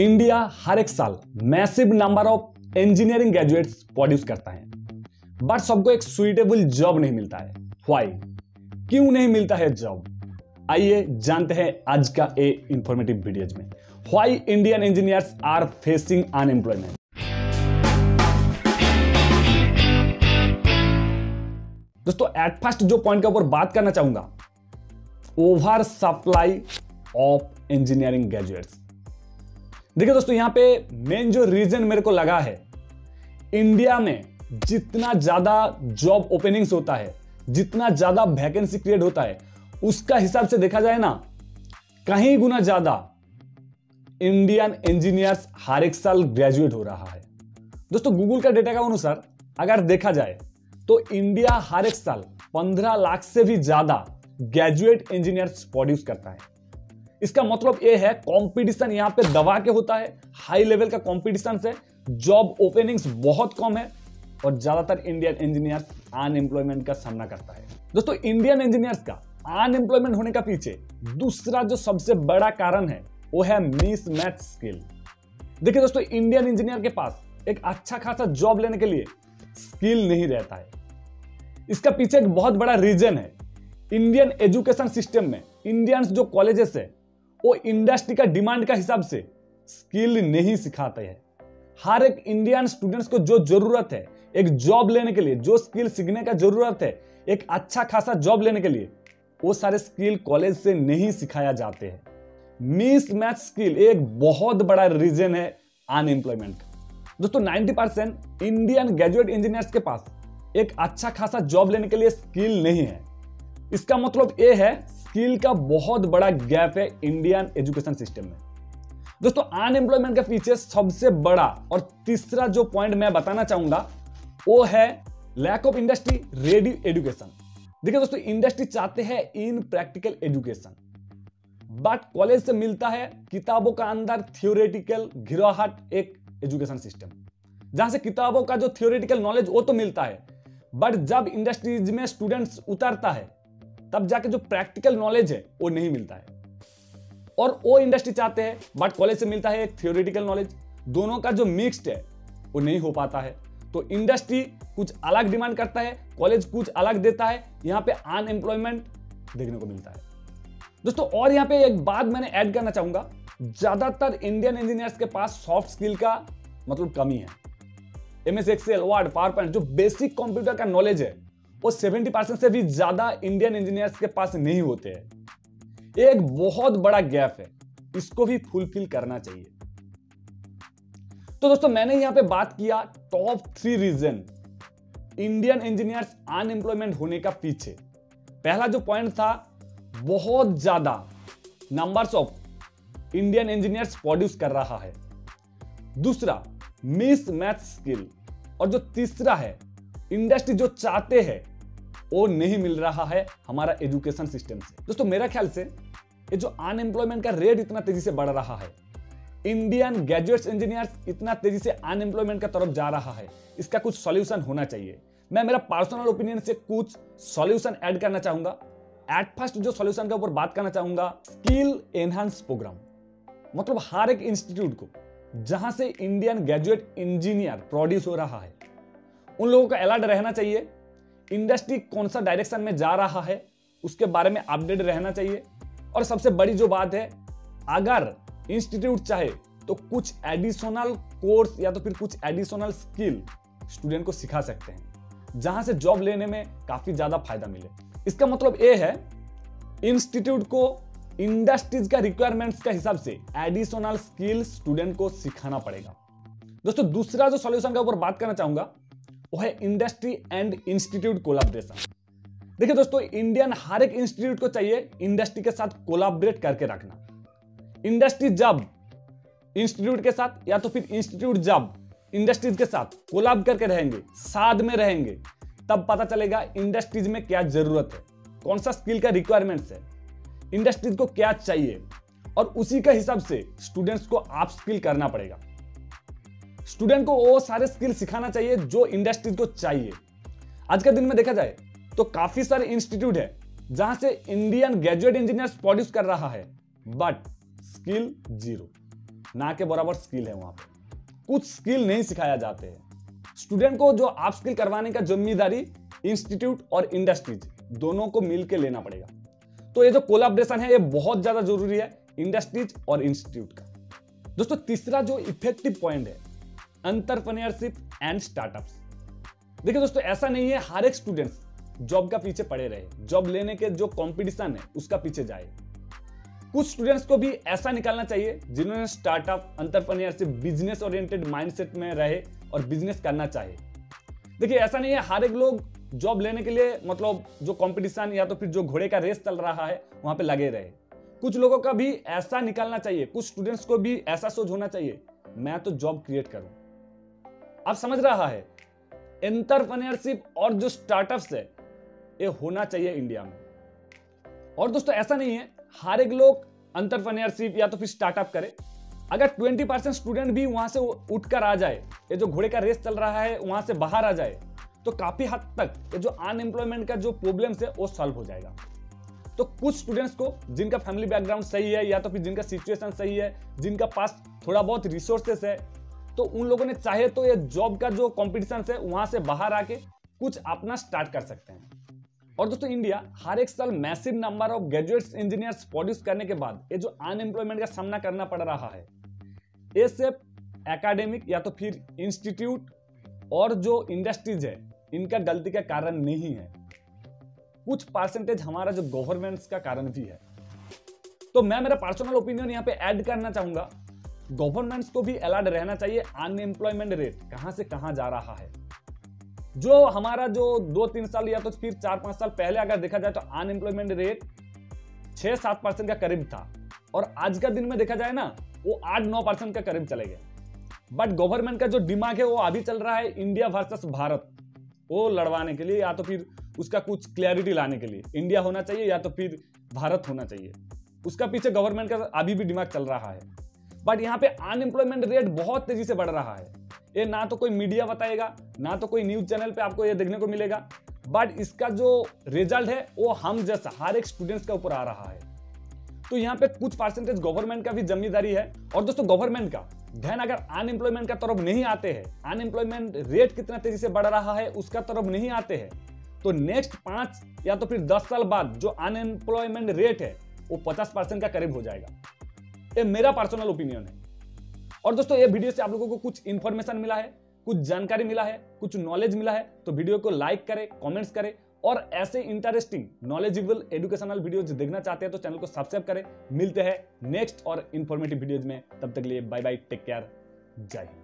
India हर एक साल massive number of engineering graduates produce करता है, बट सबको एक सुइटेबल जॉब नहीं मिलता है। व्हाई? क्यों नहीं मिलता है जॉब? आइए जानते हैं आज का ए इंफॉर्मेटिव वीडियोज में। Why Indian engineers are facing unemployment. दोस्तों, एट फर्स्ट जो पॉइंट के ऊपर बात करना चाहूंगा, over supply of engineering graduates. देखिए दोस्तों, यहां पे मेन जो रीजन मेरे को लगा है, इंडिया में जितना ज्यादा जॉब ओपनिंग्स होता है, जितना ज्यादा वैकेंसी क्रिएट होता है, उसका हिसाब से देखा जाए ना, कहीं गुना ज्यादा इंडियन इंजीनियर्स हर एक साल ग्रेजुएट हो रहा है। दोस्तों, गूगल का डेटा के अनुसार अगर देखा जाए तो इंडिया हर एक साल 15 लाख से भी ज्यादा ग्रेजुएट इंजीनियर्स प्रोड्यूस करता है। इसका मतलब यह है कंपटीशन यहां पे दबा के होता है, हाई लेवल का कंपटीशन से जॉब ओपनिंग्स बहुत कम है और ज्यादातर इंडियन इंजीनियर्स अनएम्प्लॉयमेंट का सामना करता है। दोस्तों, इंडियन इंजीनियर्स का अनएम्प्लॉयमेंट होने का पीछे दूसरा जो सबसे बड़ा कारण है वो है मिसमैच स्किल। देखिए दोस्तों, इंडियन इंजीनियर के पास एक अच्छा खासा जॉब लेने के लिए स्किल नहीं रहता है। इसका पीछे एक बहुत बड़ा रीजन है, इंडियन एजुकेशन सिस्टम में इंडियंस जो कॉलेजेस है वो इंडस्ट्री का डिमांड का हिसाब से स्किल नहीं सिखाते हैं। हर एक इंडियन स्टूडेंट्स को जो जरूरत है एक जॉब लेने के लिए, जो स्किल सीखने का जरूरत है एक अच्छा खासा जॉब लेने के लिए, वो सारे स्किल कॉलेज से नहीं सिखाया जाते हैं। मिसमैच स्किल एक बहुत बड़ा रीजन है अनएम्प्लॉयमेंट का। दोस्तों, 90% इंडियन ग्रेजुएट इंजीनियर्स के पास एक अच्छा खासा जॉब लेने के लिए स्किल नहीं है। इसका मतलब यह है स्किल का बहुत बड़ा गैप है इंडियन एजुकेशन सिस्टम में। दोस्तों, अनएम्प्लॉयमेंट के पीछे सबसे बड़ा और तीसरा जो पॉइंट मैं बताना चाहूंगा वो है lack of industry ready education. देखिए दोस्तों, इंडस्ट्री चाहते हैं in practical education, but college से मिलता है किताबों का अंदर थियोरेटिकल घिराहट एक एजुकेशन सिस्टम, जहां से किताबों का जो थियोरेटिकल नॉलेज वो तो मिलता है, बट जब इंडस्ट्रीज में स्टूडेंट्स उतरता है तब जाके जो प्रैक्टिकल नॉलेज है वो नहीं मिलता है। और वो इंडस्ट्री चाहते हैं बट कॉलेज से मिलता है एक थियोरेटिकल नॉलेज, दोनों का जो मिक्स्ड है वो नहीं हो पाता है। तो इंडस्ट्री कुछ अलग डिमांड करता है, कॉलेज कुछ अलग देता है, यहाँ पे अनएम्प्लॉयमेंट देखने को मिलता है। दोस्तों, और यहाँ पे एक बात मैंने ऐड करना चाहूंगा, ज्यादातर इंडियन इंजीनियर्स के पास सॉफ्ट स्किल का मतलब कमी है। MS Excel, Word, PowerPoint, जो बेसिक कंप्यूटर का नॉलेज है वो 70% से भी ज्यादा इंडियन इंजीनियर्स के पास नहीं होते हैं। एक बहुत बड़ा गैप है, इसको भी फुलफिल करना चाहिए। तो दोस्तों, मैंने यहां पे बात किया top 3 reason Indian engineers unemployment होने का पीछे। पहला जो पॉइंट था, बहुत ज्यादा numbers of Indian engineers produce कर रहा है। दूसरा, मिसमैच स्किल। और जो तीसरा है, इंडस्ट्री जो चाहते हैं वो नहीं मिल रहा है हमारा एजुकेशन सिस्टम से। दोस्तों, मेरा ख्याल से ये जो अनएम्प्लॉयमेंट का रेट इतना तेजी से बढ़ रहा है, इंडियन ग्रेजुएट्स इंजीनियर्स इतना तेजी से अनएम्प्लॉयमेंट का तरफ जा रहा है, इसका कुछ सॉल्यूशन होना चाहिए। मैं मेरा पर्सनल ओपिनियन से कुछ सॉल्यूशन ऐड करना चाहूंगा। एट फर्स्ट जो सॉल्यूशन के ऊपर बात करना चाहूंगा, स्किल एनहांस प्रोग्राम। मतलब हर एक इंस्टीट्यूट को जहां से इंडियन ग्रेजुएट इंजीनियर प्रोड्यूस हो रहा है, उन लोगों का अलर्ट रहना चाहिए। इंडस्ट्री कौन सा डायरेक्शन में जा रहा है उसके बारे में अपडेट रहना चाहिए। और सबसे बड़ी जो बात है, अगर इंस्टीट्यूट चाहे तो कुछ एडिशनल कोर्स या तो फिर कुछ एडिशनल स्किल स्टूडेंट को सिखा सकते हैं, जहां से जॉब लेने में काफी ज्यादा फायदा मिले। इसका मतलब यह है, इंस्टीट्यूट को इंडस्ट्रीज का रिक्वायरमेंट्स का हिसाब से एडिशनल स्किल स्टूडेंट को सिखाना पड़ेगा। दोस्तों, दूसरा जो सॉल्यूशन के ऊपर बात करना चाहूंगा वो है इंडस्ट्री एंड इंस्टीट्यूट कोलैबोरेशन। देखिए दोस्तों, इंडियन हर एक इंस्टीट्यूट को चाहिए इंडस्ट्री के साथ कोलैबोरेट करके रखना। इंडस्ट्री जब इंस्टीट्यूट के साथ या तो फिर इंस्टीट्यूट जब इंडस्ट्रीज के साथ कोलैब करके रहेंगे, साथ में रहेंगे, तब पता चलेगा इंडस्ट्रीज में क्या जरूरत है, कौन सा स्किल का रिक्वायरमेंट्स है, इंडस्ट्रीज को क्या चाहिए, और उसी के हिसाब से स्टूडेंट्स को अप स्किल करना पड़ेगा। स्टूडेंट को वो सारे स्किल सिखाना चाहिए जो इंडस्ट्रीज को चाहिए। आज के दिन में देखा जाए तो काफी सारे इंस्टीट्यूट है जहां से इंडियन ग्रेजुएट इंजीनियर्स प्रोड्यूस कर रहा है, बट स्किल जीरो। ना के बराबर स्किल है वहां पे। कुछ स्किल नहीं सिखाया जाते हैं। स्टूडेंट को जो आप स्किल करवाने का जिम्मेदारी इंस्टीट्यूट और इंडस्ट्रीज दोनों को मिलकर लेना पड़ेगा। तो ये जो कोलैबोरेशन है ये बहुत ज्यादा जरूरी है इंडस्ट्रीज और इंस्टीट्यूट का। दोस्तों तीसरा जो इफेक्टिव पॉइंट है, एंटरप्रेन्योरशिप एंड स्टार्टअप्स। देखिए दोस्तों, ऐसा नहीं है हर एक स्टूडेंट्स जॉब का पीछे पड़े रहे, जॉब लेने के जो कंपटीशन है उसका पीछे जाए। कुछ स्टूडेंट्स को भी ऐसा निकालना चाहिए जिन्होंने startup, entrepreneurship, business oriented mindset में रहे और बिजनेस करना चाहे। देखिए ऐसा नहीं है हर एक लोग जॉब लेने के लिए मतलब जो कंपटीशन या तो फिर जो घोड़े का रेस चल रहा है वहां पे लगे रहे। कुछ लोगों का भी ऐसा निकालना चाहिए, कुछ स्टूडेंट्स को भी ऐसा सोच होना चाहिए मैं तो जॉब क्रिएट करूं। आप समझ रहा है, एंटरप्रेन्योरशिप और जो स्टार्टअप्स है ये होना चाहिए इंडिया में। और दोस्तों ऐसा नहीं है हर एक लोग एंटरप्रेन्योरशिप या तो फिर स्टार्टअप करे। अगर 20% स्टूडेंट भी वहां से उठकर आ जाए, ये जो घोड़े का रेस चल रहा है वहां से बाहर आ जाए, तो काफी हद तक ये जो अनएम्प्लॉयमेंट का जो प्रॉब्लम्स है वो सॉल्व हो जाएगा। तो कुछ स्टूडेंट्स को जिनका फैमिली बैकग्राउंड सही है या तो फिर जिनका सिचुएशन सही है, जिनका पास थोड़ा बहुत रिसोर्सेस है, तो उन लोगों ने चाहे तो ये जॉब का जो कॉम्पिटिशन है वहां से बाहर आके कुछ अपना स्टार्ट कर सकते हैं। और दोस्तों इंडिया हर एक साल massive number of graduates engineers produce करने के बाद ये जो अनएम्प्लॉयमेंट का सामना करना पड़ रहा है, ये सिर्फ एकेडमिक या तो फिर इंस्टीट्यूट और जो इंडस्ट्रीज है इनका गलती का कारण नहीं है, कुछ परसेंटेज हमारा जो गवर्नमेंट्स का कारण भी है। तो मैं मेरा पर्सनल ओपिनियन यहाँ पे ऐड करना चाहूंगा, गवर्नमेंट्स को भी अलर्ट रहना चाहिए अनएम्प्लॉयमेंट रेट कहां से कहां जा रहा है। जो हमारा जो 2-3 साल या तो फिर 4-5 साल पहले अगर देखा जाए तो अनएम्प्लॉयमेंट रेट 6-7% का करीब था, और आज का दिन में देखा जाए ना वो 8-9% का करीब चले गए। बट गवर्नमेंट का जो दिमाग है वो अभी चल रहा है इंडिया वर्सेस भारत, वो लड़वाने के लिए या तो फिर उसका कुछ क्लैरिटी लाने के लिए इंडिया होना चाहिए या तो फिर भारत होना चाहिए, उसका पीछे गवर्नमेंट का अभी भी दिमाग चल रहा है। बट यहाँ पे अनएम्प्लॉयमेंट रेट बहुत तेजी से बढ़ रहा है, ये ना तो कोई मीडिया बताएगा ना तो कोई न्यूज चैनल पे आपको ये देखने को मिलेगा, बट इसका जो रिजल्ट है वो हम जैसा हर एक स्टूडेंट्स के ऊपर आ रहा है। तो यहाँ पे कुछ परसेंटेज गवर्नमेंट का भी जिम्मेदारी है। और दोस्तों गवर्नमेंट का ध्यान अगर अनएम्प्लॉयमेंट का तरफ नहीं आते हैं, अनएम्प्लॉयमेंट रेट कितना तेजी से बढ़ रहा है उसका तरफ नहीं आते हैं, तो नेक्स्ट 5 या तो फिर 10 साल बाद जो अनएम्प्लॉयमेंट रेट है वो 50% का करीब हो जाएगा। ये मेरा पर्सनल ओपिनियन है। और दोस्तों ये वीडियो से आप लोगों को कुछ इंफॉर्मेशन मिला है, कुछ जानकारी मिला है, कुछ नॉलेज मिला है, तो वीडियो को लाइक करें, कमेंट्स करें, और ऐसे इंटरेस्टिंग नॉलेजेबल एजुकेशनल वीडियोज देखना चाहते हैं तो चैनल को सब्सक्राइब करें। मिलते हैं नेक्स्ट और इंफॉर्मेटिव वीडियोज में, तब तक के लिए बाय बाय, टेक केयर, जय हिंद।